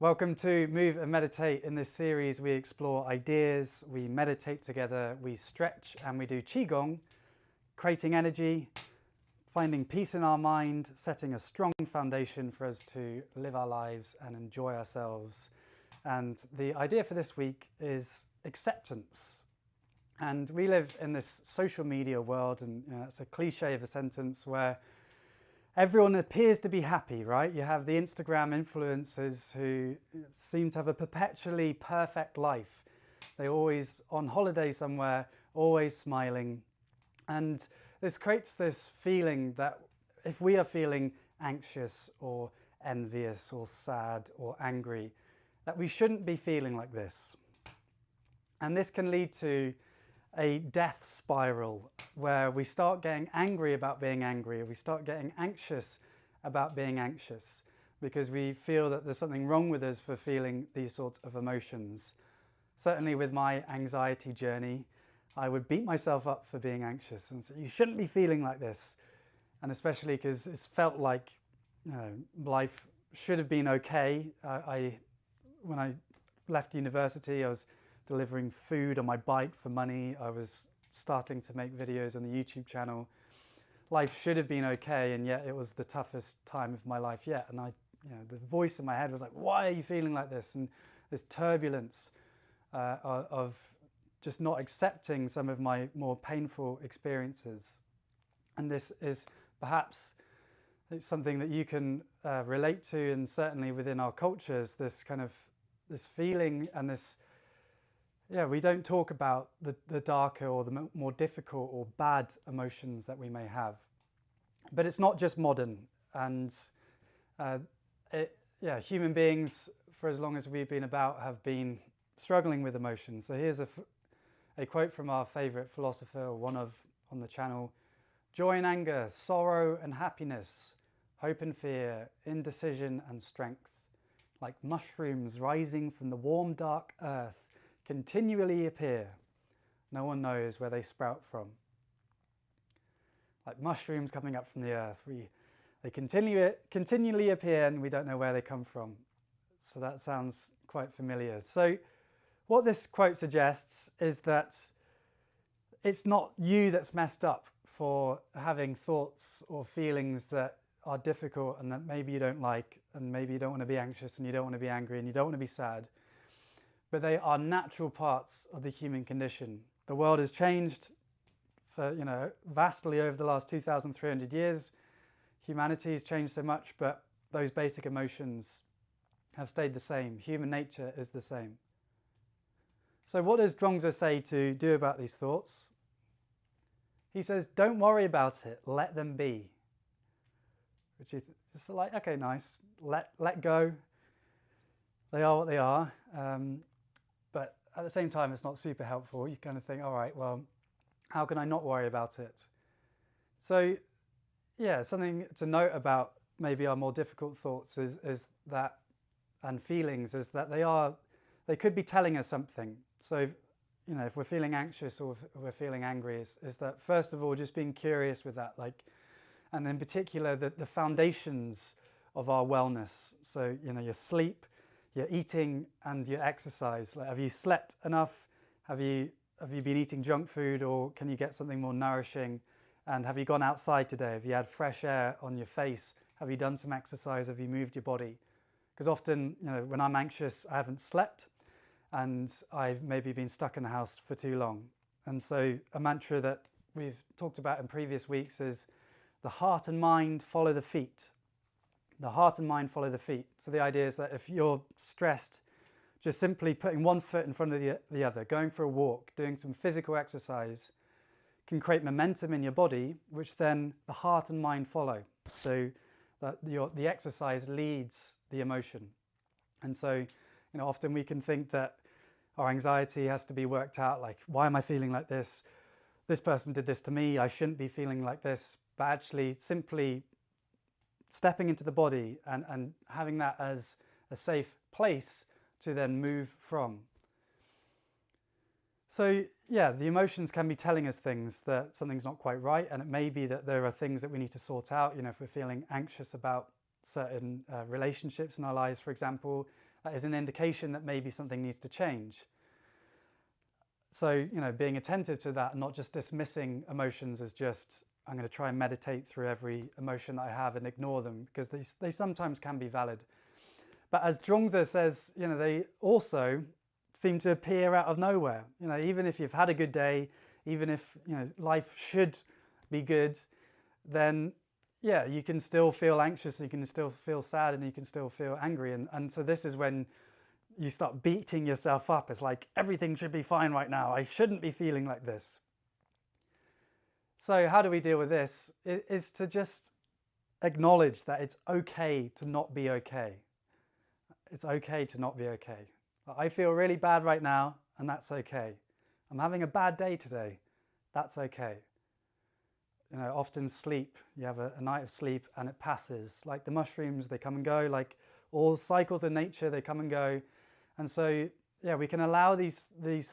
Welcome to Move and Meditate. In this series, we explore ideas, we meditate together, we stretch and we do Qigong, creating energy, finding peace in our mind, setting a strong foundation for us to live our lives and enjoy ourselves. And the idea for this week is acceptance. And we live in this social media world, and it's a cliche of a sentence where everyone appears to be happy, right? You have the Instagram influencers who seem to have a perpetually perfect life. They're always on holiday somewhere, always smiling. And this creates this feeling that if we are feeling anxious or envious or sad or angry, that we shouldn't be feeling like this. And this can lead to a death spiral where we start getting angry about being angry, or we start getting anxious about being anxious because we feel that there's something wrong with us for feeling these sorts of emotions. Certainly with my anxiety journey, I would beat myself up for being anxious and say, you shouldn't be feeling like this. And especially because it's felt like life should have been okay. When I left university, I was delivering food on my bike for money. I was starting to make videos on the YouTube channel. Life should have been okay, and yet it was the toughest time of my life yet. And the voice in my head was like, why are you feeling like this? And this turbulence of just not accepting some of my more painful experiences. And this is perhaps something that you can relate to, and certainly within our cultures, this feeling and this. Yeah, we don't talk about the darker or the more difficult or bad emotions that we may have. But it's not just modern. And human beings, for as long as we've been about, have been struggling with emotions. So here's a quote from our favorite philosopher, or one of on the channel. Joy and anger, sorrow and happiness, hope and fear, indecision and strength, like mushrooms rising from the warm, dark earth, continually appear. No one knows where they sprout from. Like mushrooms coming up from the earth, they continually appear and we don't know where they come from. So that sounds quite familiar. So what this quote suggests is that it's not you that's messed up for having thoughts or feelings that are difficult and that maybe you don't like, and maybe you don't want to be anxious and you don't want to be angry and you don't want to be sad. But they are natural parts of the human condition. The world has changed vastly over the last 2,300 years. Humanity has changed so much, but those basic emotions have stayed the same. Human nature is the same. So what does Zhuangzi say to do about these thoughts? He says, don't worry about it, let them be. Which is like, okay, nice, let go. They are what they are. But at the same time, it's not super helpful. You kind of think, all right, well, how can I not worry about it? So yeah, something to note about maybe our more difficult thoughts is that, and feelings, is that they could be telling us something. So, if we're feeling anxious or if we're feeling angry, is that first of all, just being curious with that, and in particular, the foundations of our wellness. So, your sleep, your eating and your exercise. Like, have you slept enough? Have you been eating junk food, or can you get something more nourishing? And have you gone outside today? Have you had fresh air on your face? Have you done some exercise? Have you moved your body? Because often, when I'm anxious, I haven't slept and I've maybe been stuck in the house for too long. And so a mantra that we've talked about in previous weeks is the heart and mind follow the feet. The heart and mind follow the feet. So the idea is that if you're stressed, just simply putting one foot in front of the other, going for a walk, doing some physical exercise can create momentum in your body, which then the heart and mind follow. So that the exercise leads the emotion. And so, often we can think that our anxiety has to be worked out, like, why am I feeling like this? This person did this to me, I shouldn't be feeling like this. But actually simply stepping into the body and having that as a safe place to then move from. So yeah, the emotions can be telling us things, that something's not quite right, and it may be that there are things that we need to sort out. If we're feeling anxious about certain relationships in our lives, for example, that is an indication that maybe something needs to change. So, being attentive to that and not just dismissing emotions as just, I'm going to try and meditate through every emotion that I have and ignore them, because they sometimes can be valid. But as Zhuangzi says, they also seem to appear out of nowhere. Even if you've had a good day, even if life should be good, then yeah, you can still feel anxious, you can still feel sad, and you can still feel angry. And so this is when you start beating yourself up. It's like, everything should be fine right now. I shouldn't be feeling like this. So how do we deal with this? Is to just acknowledge that it's okay to not be okay. It's okay to not be okay. I feel really bad right now, and that's okay. I'm having a bad day today. That's okay. Often sleep, you have a night of sleep and it passes. Like the mushrooms, they come and go. Like all cycles in nature, they come and go. And so, yeah, we can allow these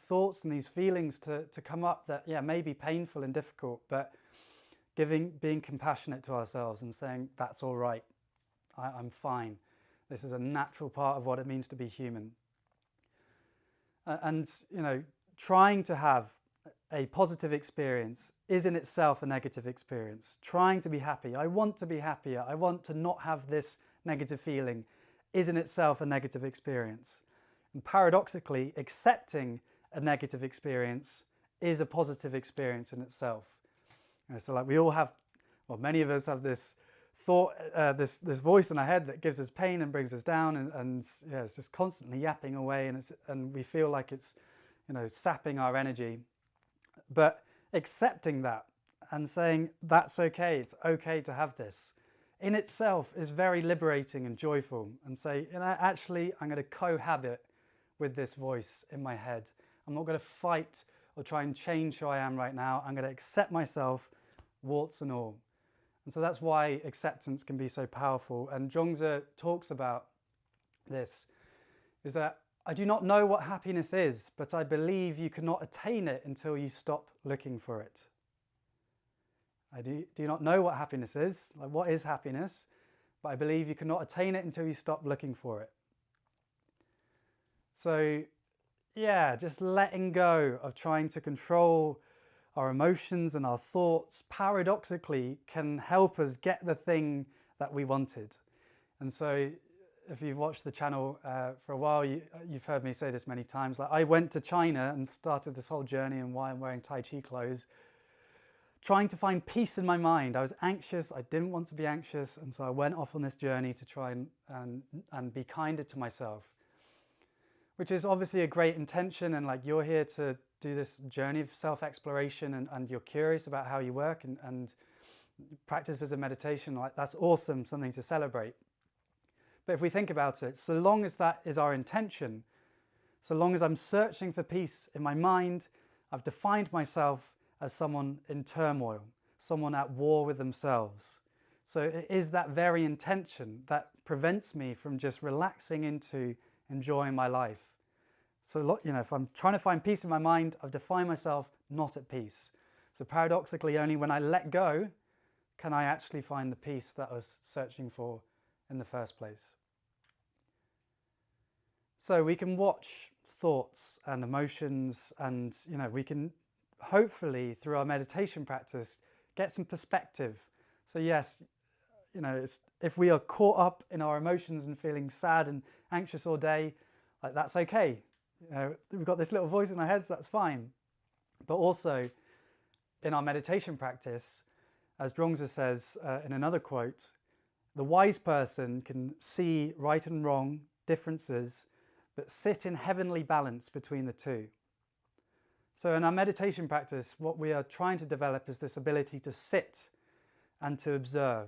thoughts and these feelings to come up that, yeah, may be painful and difficult, but being compassionate to ourselves and saying, that's all right. I'm fine. This is a natural part of what it means to be human. And trying to have a positive experience is in itself a negative experience. Trying to be happy, I want to be happier, I want to not have this negative feeling, is in itself a negative experience. And paradoxically, accepting a negative experience is a positive experience in itself. So like we all have, well, many of us have this thought, this voice in our head that gives us pain and brings us down, and yeah, it's just constantly yapping away, and we feel like it's sapping our energy. But accepting that and saying, that's okay, it's okay to have this, in itself is very liberating and joyful. And say, actually, I'm going to cohabit with this voice in my head. I'm not going to fight or try and change who I am right now. I'm going to accept myself, warts and all. And so that's why acceptance can be so powerful. And Zhuangzi talks about this, is that I do not know what happiness is, but I believe you cannot attain it until you stop looking for it. I do not know what happiness is, like what is happiness, but I believe you cannot attain it until you stop looking for it. So yeah, just letting go of trying to control our emotions and our thoughts, paradoxically, can help us get the thing that we wanted. And so if you've watched the channel for a while, you've heard me say this many times. Like I went to China and started this whole journey, and why I'm wearing Tai Chi clothes, trying to find peace in my mind. I was anxious, I didn't want to be anxious, and so I went off on this journey to try and be kinder to myself. Which is obviously a great intention, and like you're here to do this journey of self-exploration, and you're curious about how you work and practice as a meditation, like that's awesome, something to celebrate. But if we think about it, so long as that is our intention, so long as I'm searching for peace in my mind, I've defined myself as someone in turmoil, someone at war with themselves. So it is that very intention that prevents me from just relaxing into enjoying my life. So if I'm trying to find peace in my mind, I've defined myself not at peace. So paradoxically, only when I let go can I actually find the peace that I was searching for in the first place. So we can watch thoughts and emotions, and we can hopefully through our meditation practice get some perspective. So yes, if we are caught up in our emotions and feeling sad and anxious all day, like that's okay. We've got this little voice in our heads, that's fine. But also in our meditation practice, as Zhuangzi says in another quote, the wise person can see right and wrong differences, but sit in heavenly balance between the two. So in our meditation practice, what we are trying to develop is this ability to sit and to observe.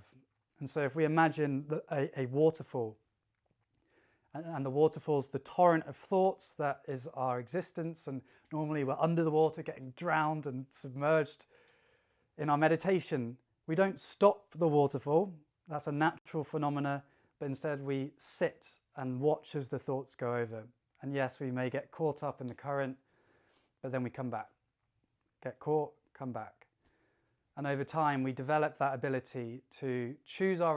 And so if we imagine a waterfall, and the waterfall's the torrent of thoughts that is our existence, and normally we're under the water getting drowned and submerged. In our meditation, we don't stop the waterfall, that's a natural phenomena, but instead we sit and watch as the thoughts go over. And yes, we may get caught up in the current, but then we come back. Get caught, come back. And over time, we develop that ability to choose our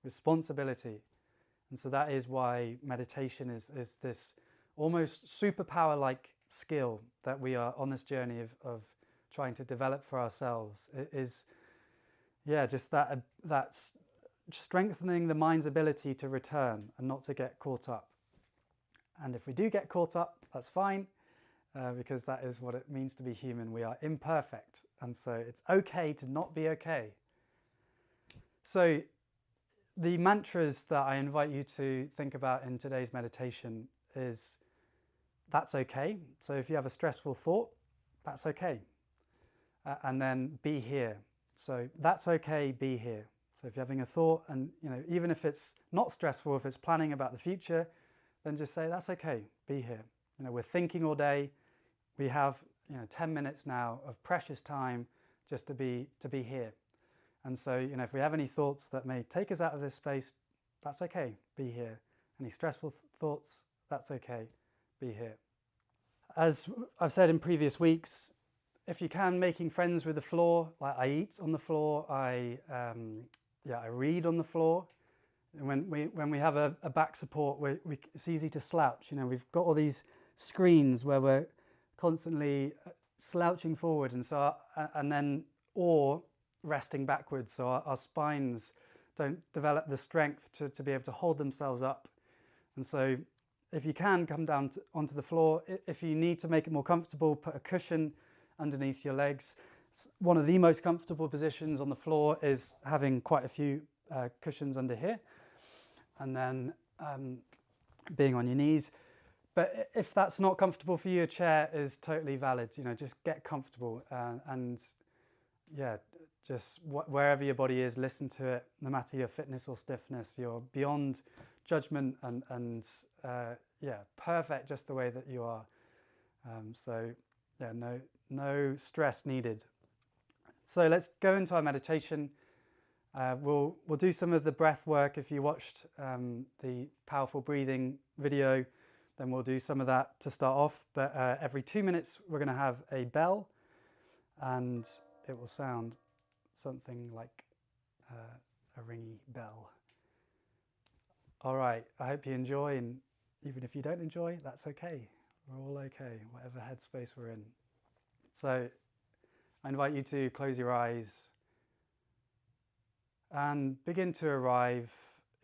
responsibility. And so that is why meditation is this almost superpower-like skill that we are on this journey of trying to develop for ourselves. It is, yeah, just that strengthening the mind's ability to return and not to get caught up. And if we do get caught up, that's fine, because that is what it means to be human. We are imperfect, and so it's okay to not be okay. So the mantras that I invite you to think about in today's meditation is, that's okay. So if you have a stressful thought, that's okay. And then be here. So that's okay, be here. So if you're having a thought, and even if it's not stressful, if it's planning about the future, then just say, that's okay, be here. We're thinking all day. We have 10 minutes now of precious time just to be here. And so if we have any thoughts that may take us out of this space, that's okay, be here. Any stressful thoughts, that's okay, be here. As I've said in previous weeks, if you can, making friends with the floor. Like, I eat on the floor, I read on the floor. And when we have a back support, it's easy to slouch. We've got all these screens where we're constantly slouching forward, or resting backwards, so our spines don't develop the strength to be able to hold themselves up. And so if you can, come down onto the floor. If you need to make it more comfortable, put a cushion underneath your legs. One of the most comfortable positions on the floor is having quite a few cushions under here, and then being on your knees. But if that's not comfortable for you, a chair is totally valid. Just get comfortable, and yeah, just wherever your body is, listen to it. No matter your fitness or stiffness, you're beyond judgment, and perfect just the way that you are. So yeah, no stress needed. So let's go into our meditation. We'll do some of the breath work. If you watched the powerful breathing video, then we'll do some of that to start off. But every 2 minutes, we're going to have a bell, and it will sound something like a ringy bell. All right, I hope you enjoy, and even if you don't enjoy, that's okay. We're all okay, whatever headspace we're in. So I invite you to close your eyes and begin to arrive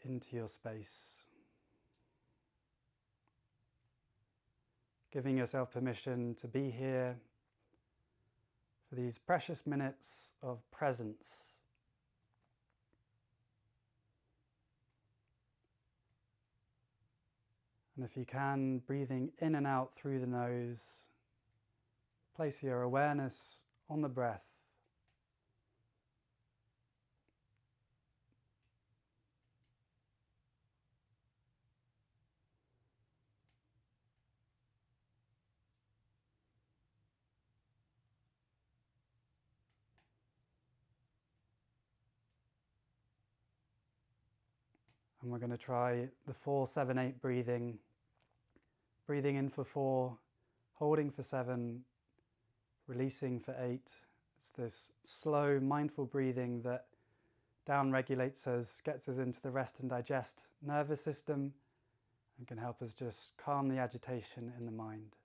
into your space, giving yourself permission to be here for these precious minutes of presence. And if you can, breathing in and out through the nose, place your awareness on the breath. And we're going to try the 4-7-8 breathing. Breathing in for 4, holding for 7, releasing for 8. It's this slow, mindful breathing that down-regulates us, gets us into the rest and digest nervous system, and can help us just calm the agitation in the mind.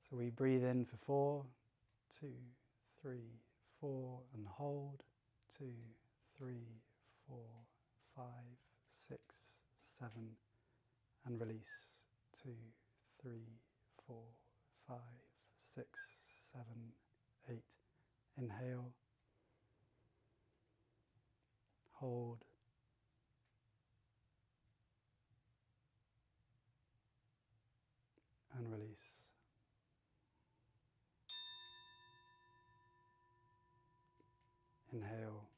So we breathe in for 4, 2, 3, 4, and hold. 2, 3, 4, 5, 6, 7, and release. 2, 3, 4, 5, 6, 7, 8. Inhale. Hold. And release. Inhale.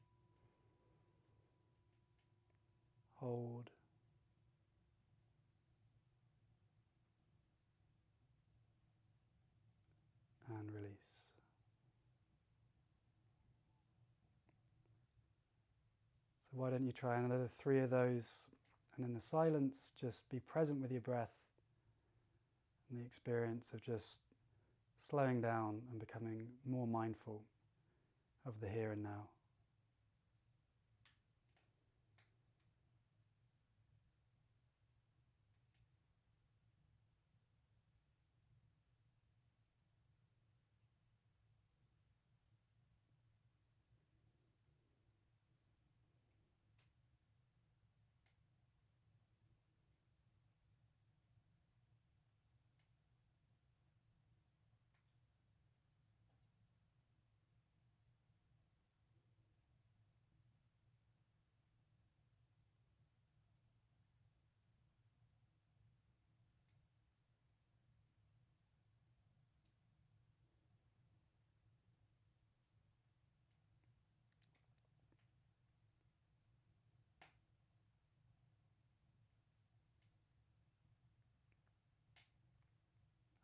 Hold. And release. So why don't you try another 3 of those, and in the silence, just be present with your breath and the experience of just slowing down and becoming more mindful of the here and now.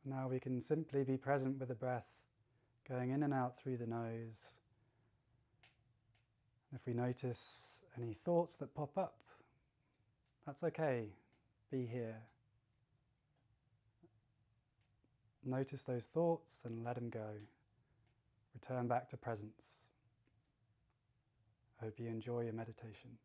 Now we can simply be present with the breath going in and out through the nose. If we notice any thoughts that pop up, that's okay. Be here. Notice those thoughts and let them go. Return back to presence. I hope you enjoy your meditation.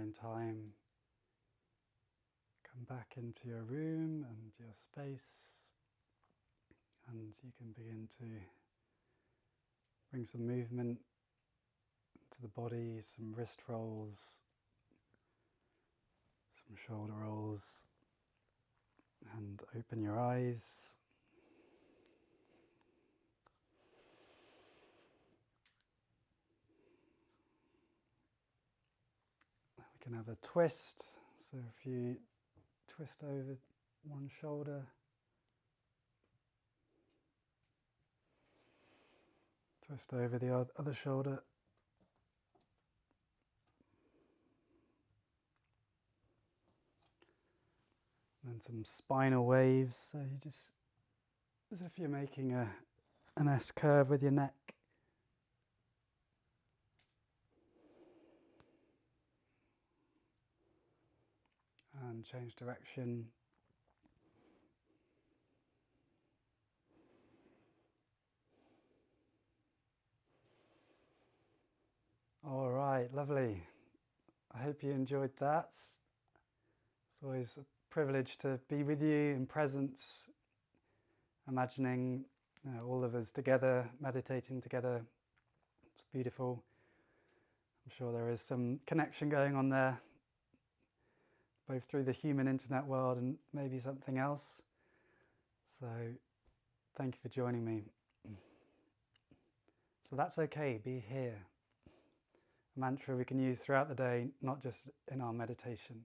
own time. Come back into your room and your space, and you can begin to bring some movement to the body, some wrist rolls, some shoulder rolls, and open your eyes. We can have a twist, so if you twist over one shoulder, twist over the other shoulder. And some spinal waves, so you just, as if you're making an S curve with your neck. And change direction. All right, lovely. I hope you enjoyed that. It's always a privilege to be with you in presence, imagining all of us together, meditating together. It's beautiful. I'm sure there is some connection going on there, both through the human internet world and maybe something else. So thank you for joining me. So that's okay, be here. A mantra we can use throughout the day, not just in our meditation.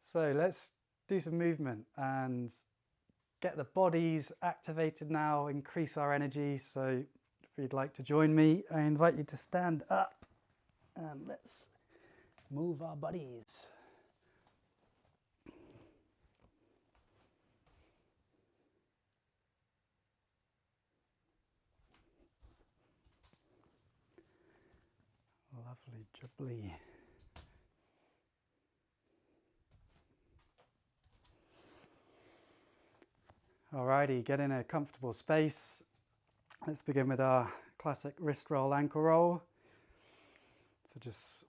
So let's do some movement and get the bodies activated now, increase our energy. So if you'd like to join me, I invite you to stand up and let's move our bodies. Lovely jubbly. Alrighty, get in a comfortable space. Let's begin with our classic wrist roll, ankle roll. So just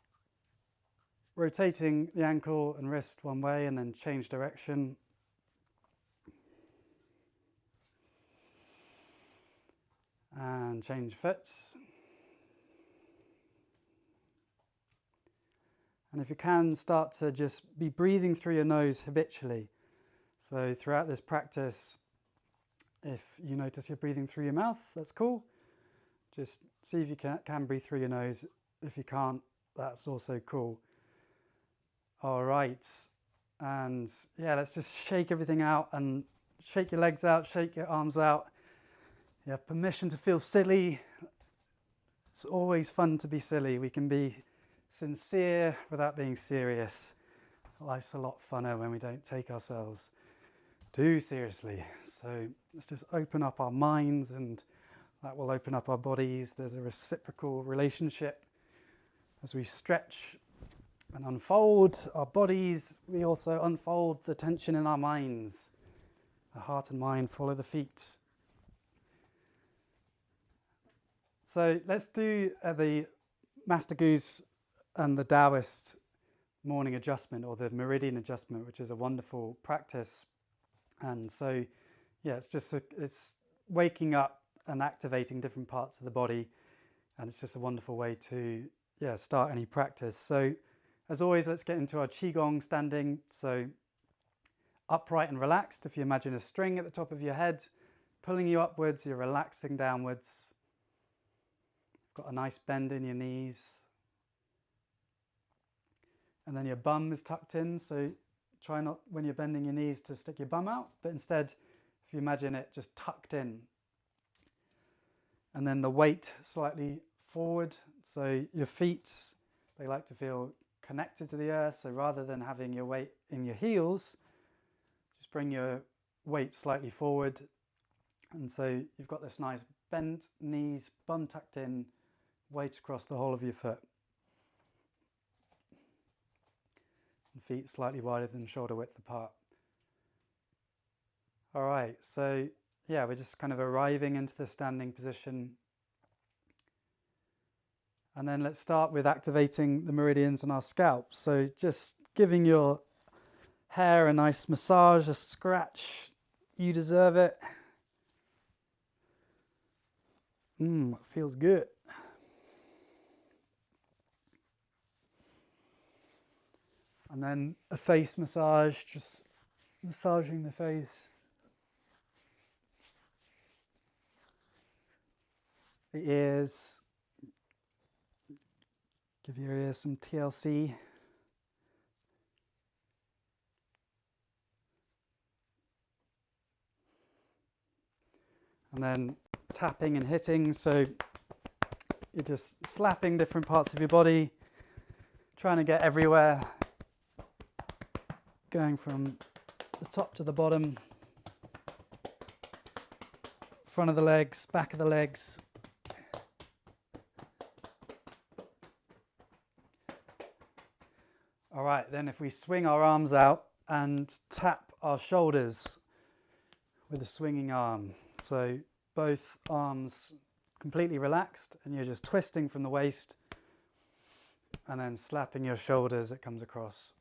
rotating the ankle and wrist one way and then change direction. And change foot. And if you can, start to just be breathing through your nose habitually. So throughout this practice, if you notice you're breathing through your mouth, that's cool. Just see if you can breathe through your nose. If you can't, that's also cool. All right. And yeah, let's just shake everything out and shake your legs out, shake your arms out. You have permission to feel silly. It's always fun to be silly. We can be sincere without being serious. Life's a lot funner when we don't take ourselves too seriously. So let's just open up our minds and that will open up our bodies. There's a reciprocal relationship. As we stretch and unfold our bodies, we also unfold the tension in our minds. The heart and mind follow the feet. So let's do the Master Gu's and the Taoist morning adjustment, or the Meridian Adjustment, which is a wonderful practice. And so, yeah, it's waking up and activating different parts of the body, and it's just a wonderful way to start any practice. So, as always, let's get into our Qigong standing. So, upright and relaxed. If you imagine a string at the top of your head, pulling you upwards, you're relaxing downwards. Got a nice bend in your knees. And then your bum is tucked in, so try not, when you're bending your knees, to stick your bum out, but instead, if you imagine it just tucked in. And then the weight slightly forward, so your feet, they like to feel connected to the earth, so rather than having your weight in your heels, just bring your weight slightly forward. And so you've got this nice bent knees, bum tucked in, weight across the whole of your foot. And feet slightly wider than shoulder width apart. All right, so yeah, we're just kind of arriving into the standing position. And then let's start with activating the meridians on our scalp. So just giving your hair a nice massage, a scratch. You deserve it. It feels good. And then a face massage, just massaging the face. The ears. Give your ears some TLC. And then tapping and hitting, so you're just slapping different parts of your body, trying to get everywhere, going from the top to the bottom, front of the legs, back of the legs. All right, then if we swing our arms out and tap our shoulders with a swinging arm. So both arms completely relaxed and you're just twisting from the waist and then slapping your shoulders, it comes across.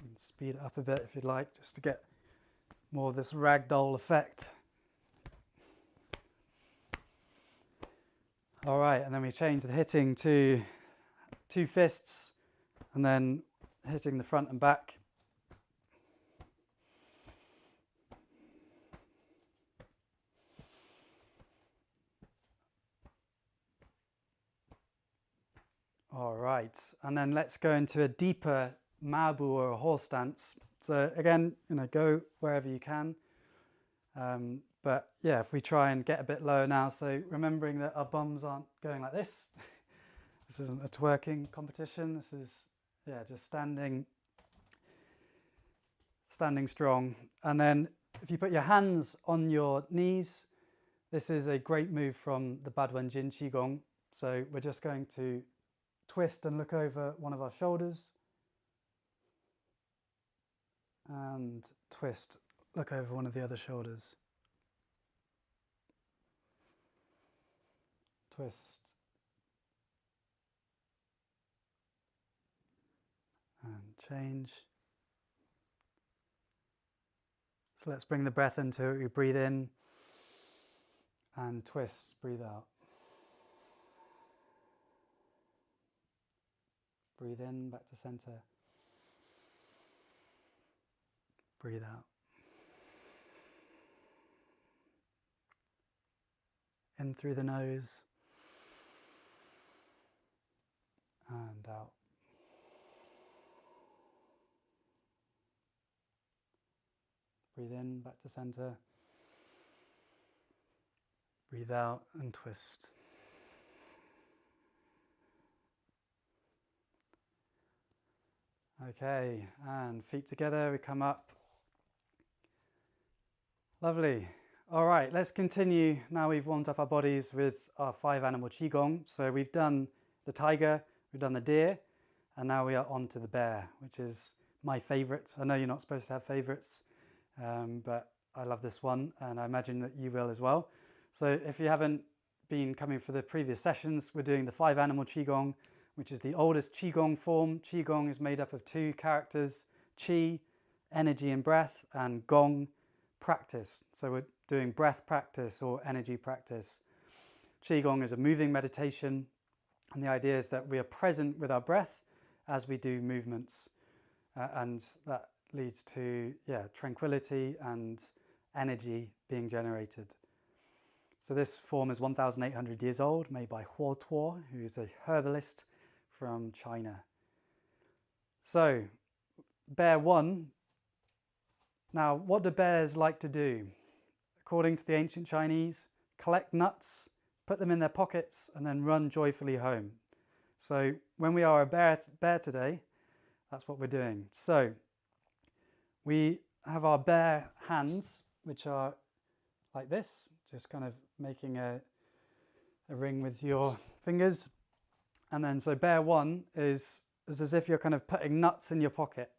And speed it up a bit if you'd like, just to get more of this ragdoll effect. All right, and then we change the hitting to 2 fists and then hitting the front and back. All right, and then let's go into a deeper Mabu or a horse stance. So again, go wherever you can. But yeah, if we try and get a bit lower now, so remembering that our bums aren't going like this. This isn't a twerking competition. This is, just standing strong. And then if you put your hands on your knees, this is a great move from the Badwanjin Qigong. So we're just going to twist and look over one of our shoulders. And twist, look over one of the other shoulders. Twist. And change. So let's bring the breath into it. We breathe in and twist, breathe out. Breathe in, back to center. Breathe out. In through the nose and out. Breathe in, back to center. Breathe out and twist. Okay, and feet together, we come up. Lovely. All right, let's continue. Now we've warmed up our bodies with our 5 animal Qigong. So we've done the tiger, we've done the deer, and now we are on to the bear, which is my favorite. I know you're not supposed to have favorites, but I love this one, and I imagine that you will as well. So if you haven't been coming for the previous sessions, we're doing the 5 animal Qigong, which is the oldest Qigong form. Qigong is made up of 2 characters, Qi, energy and breath, and Gong, practice. So we're doing breath practice or energy practice. Qigong is a moving meditation, and the idea is that we are present with our breath as we do movements, and that leads to tranquility and energy being generated. So this form is 1,800 years old, made by Huo Tuo, who is a herbalist from China. So, bear 1. Now, what do bears like to do? According to the ancient Chinese, collect nuts, put them in their pockets, and then run joyfully home. So, when we are a bear today, that's what we're doing. So, we have our bear hands, which are like this, just kind of making a ring with your fingers. And then, so bear 1 is as if you're kind of putting nuts in your pocket.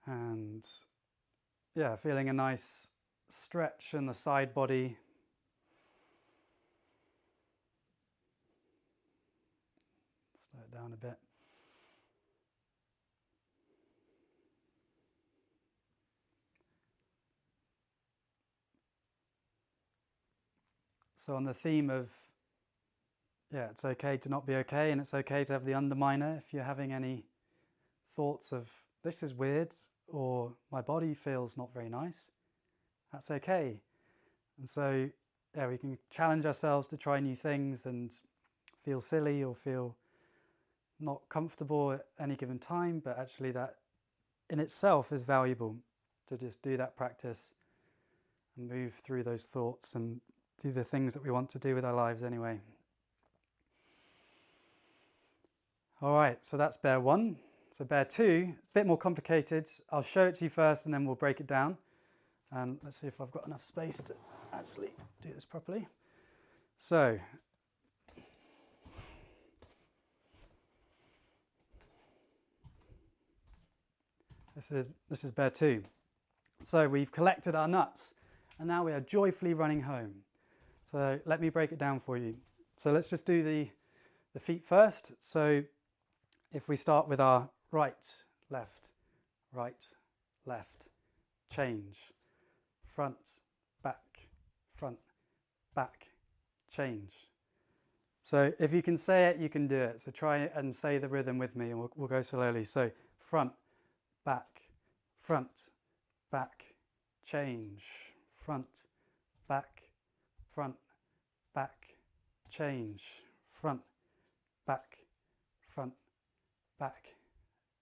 And feeling a nice stretch in the side body. Slow it down a bit. So on the theme of, it's okay to not be okay, and it's okay to have the underminer if you're having any thoughts of, this is weird, or my body feels not very nice, that's okay. And so, we can challenge ourselves to try new things and feel silly or feel not comfortable at any given time, but actually that in itself is valuable, to just do that practice and move through those thoughts and do the things that we want to do with our lives anyway. All right, so that's bear 1. So bear 2, a bit more complicated. I'll show it to you first and then we'll break it down. And let's see if I've got enough space to actually do this properly. So, this is bear 2. So we've collected our nuts and now we are joyfully running home. So let me break it down for you. So let's just do the feet first. So if we start with our right, left, change, front, back, change. So if you can say it, you can do it. So try and say the rhythm with me and we'll go slowly. So front, back, change, front, back, change, front, back,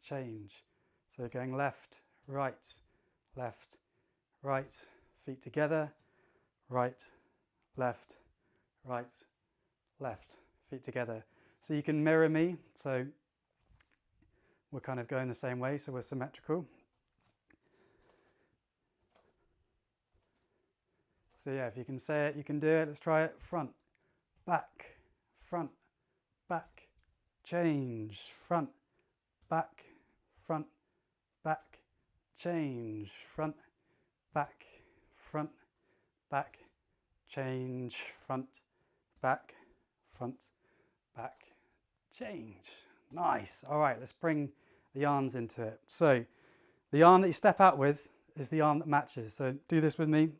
change. So going left, right, feet together, right, left, feet together. So you can mirror me, so we're kind of going the same way, so we're symmetrical. So if you can say it, you can do it. Let's try it. Front, back, change, front, back, change, front, back, change, front, back, change. Nice. All right, let's bring the arms into it. So the arm that you step out with is the arm that matches. So do this with me.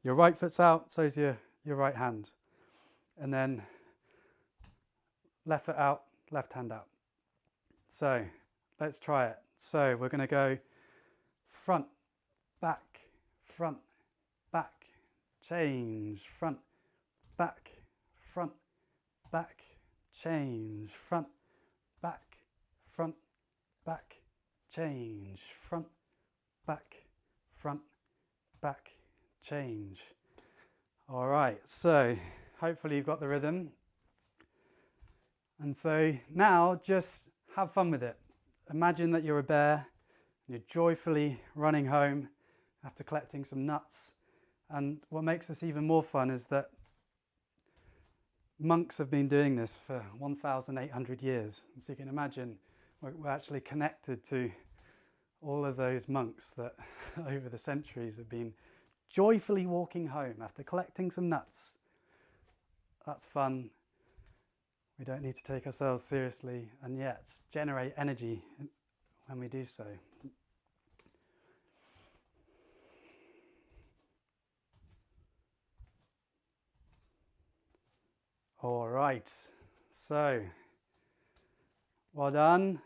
Your right foot's out, so is your right hand. And then left foot out, left hand out. So let's try it. So we're going to go front, back, change, front, back, change, front, back, change, front, back, change. All right, so hopefully you've got the rhythm. And so now just have fun with it. Imagine that you're a bear and you're joyfully running home after collecting some nuts. And what makes this even more fun is that monks have been doing this for 1,800 years. And so you can imagine we're actually connected to all of those monks that over the centuries have been joyfully walking home after collecting some nuts. That's fun. We don't need to take ourselves seriously and yet generate energy when we do so. All right, so well done.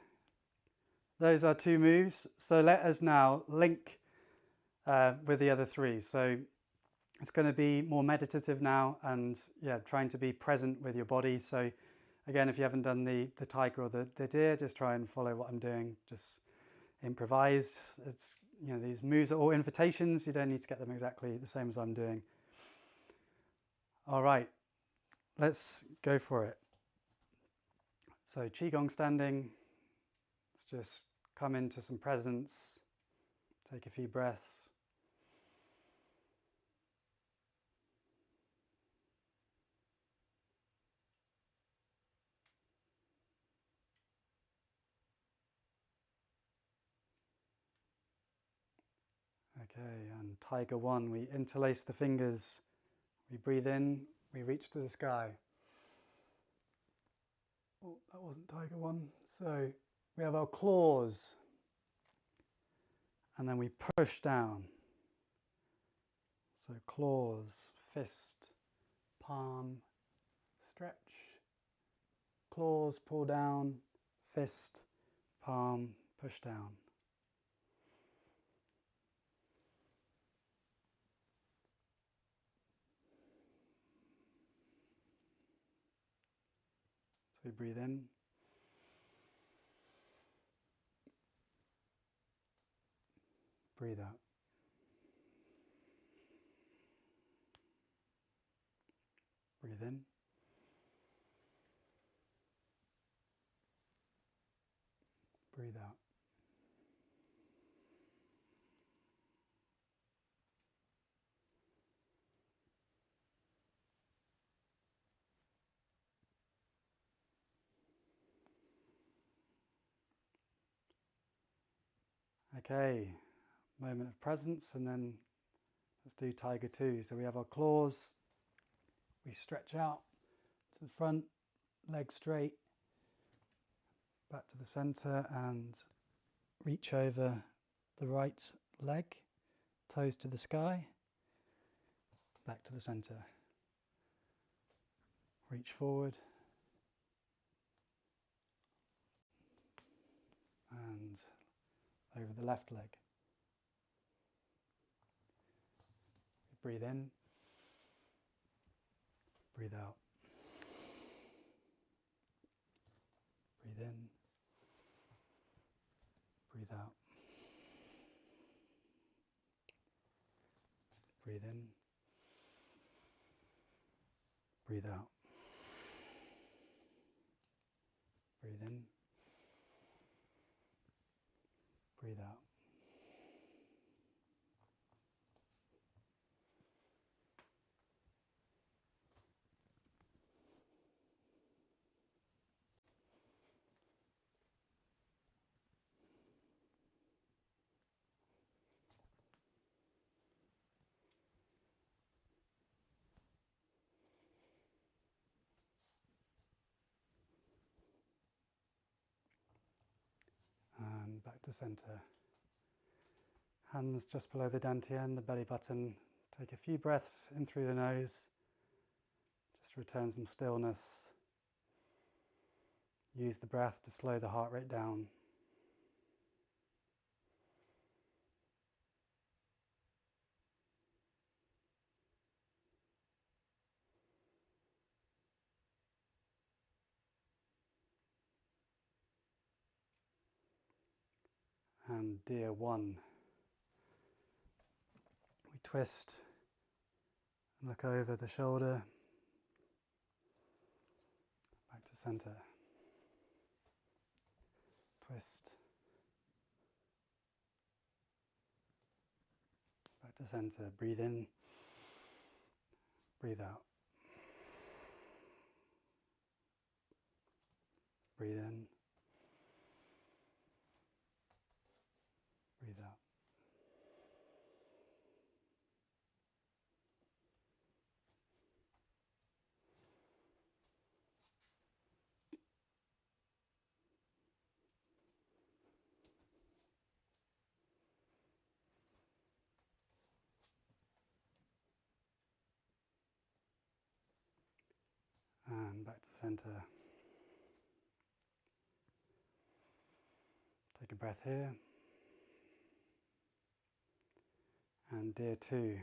Those are 2 moves. So let us now link with the other 3. So it's going to be more meditative now and trying to be present with your body. So again, if you haven't done the tiger or the deer, just try and follow what I'm doing. Just improvise. It's, these moves are all invitations. You don't need to get them exactly the same as I'm doing. All right, let's go for it. So Qigong standing. Let's just come into some presence. Take a few breaths. Okay, and Tiger 1, we interlace the fingers. We breathe in, we reach to the sky. Oh, that wasn't Tiger 1. So we have our claws. And then we push down. So claws, fist, palm, stretch. Claws, pull down, fist, palm, push down. So we breathe in. Breathe out. Breathe in. Breathe out. Okay, moment of presence, and then let's do Tiger 2. So we have our claws, we stretch out to the front, leg straight, back to the center, and reach over the right leg, toes to the sky, back to the center. Reach forward, and over the left leg. Breathe in, breathe out. Breathe in, breathe out. Breathe in, breathe out. Breathe in, breathe out. And back to center. Hands just below the dantian, the belly button. Take a few breaths in through the nose. Just return some stillness. Use the breath to slow the heart rate down. And deer 1. We twist and look over the shoulder. Back to center. Twist. Back to center. Breathe in. Breathe out. Breathe in. Breathe out. And back to center. Take a breath here. And deer 2.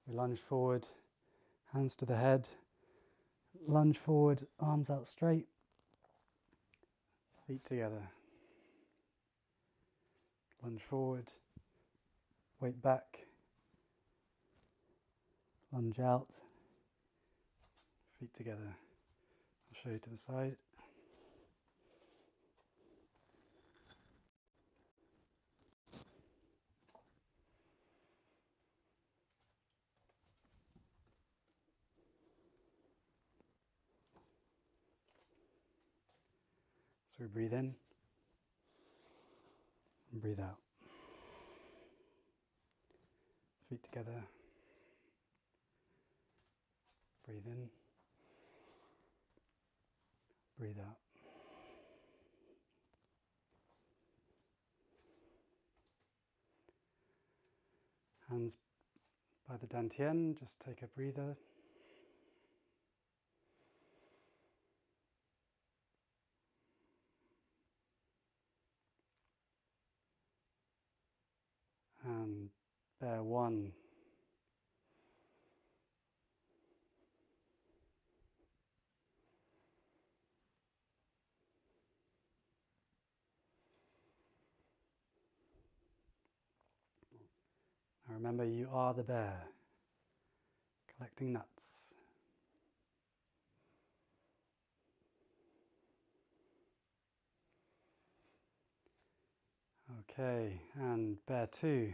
We lunge forward, hands to the head. Lunge forward, arms out straight. Feet together. Lunge forward, weight back. Lunge out, feet together. I'll show you to the side. So we breathe in and breathe out. Feet together. Breathe in. Breathe out. Hands by the dantian, just take a breather. And bear one. Now remember, you are the bear, collecting nuts. Okay, and bear two.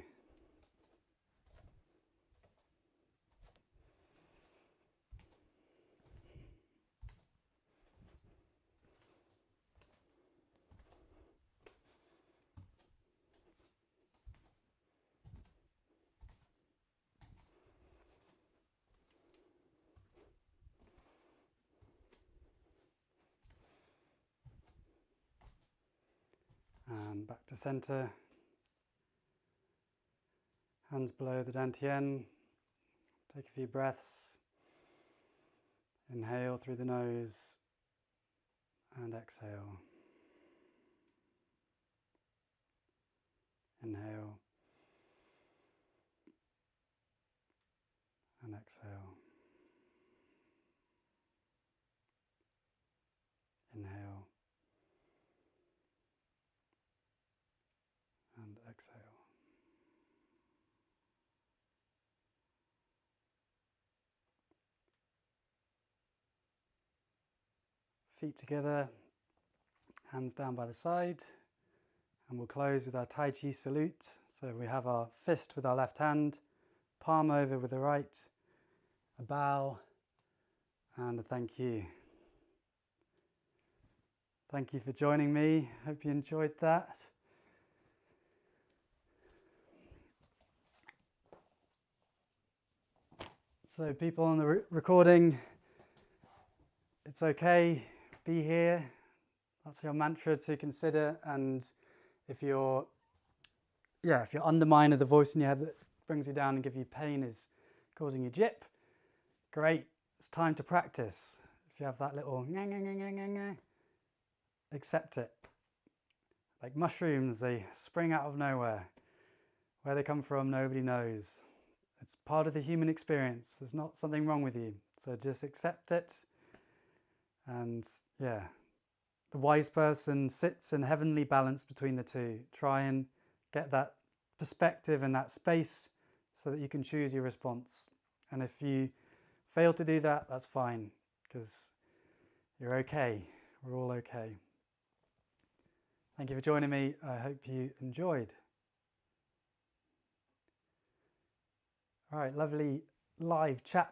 And back to center. Hands below the dantian. Take a few breaths. Inhale through the nose and exhale. Inhale and exhale. Inhale and exhale. Feet together, hands down by the side, and we'll close with our Tai Chi salute. So we have our fist with our left hand, palm over with the right, a bow, and a thank you. Thank you for joining me. Hope you enjoyed that. So people on the recording, it's okay, be here. That's your mantra to consider. And if your undermine of the voice in your head that brings you down and gives you pain is causing you jip, great, it's time to practice. If you have that little accept it. Like mushrooms, they spring out of nowhere. Where they come from, nobody knows. It's part of the human experience. There's not something wrong with you. So just accept it. And yeah, the wise person sits in heavenly balance between the two. Try and get that perspective and that space so that you can choose your response. And if you fail to do that, that's fine, because you're okay. We're all okay. Thank you for joining me. I hope you enjoyed. All right, lovely live chat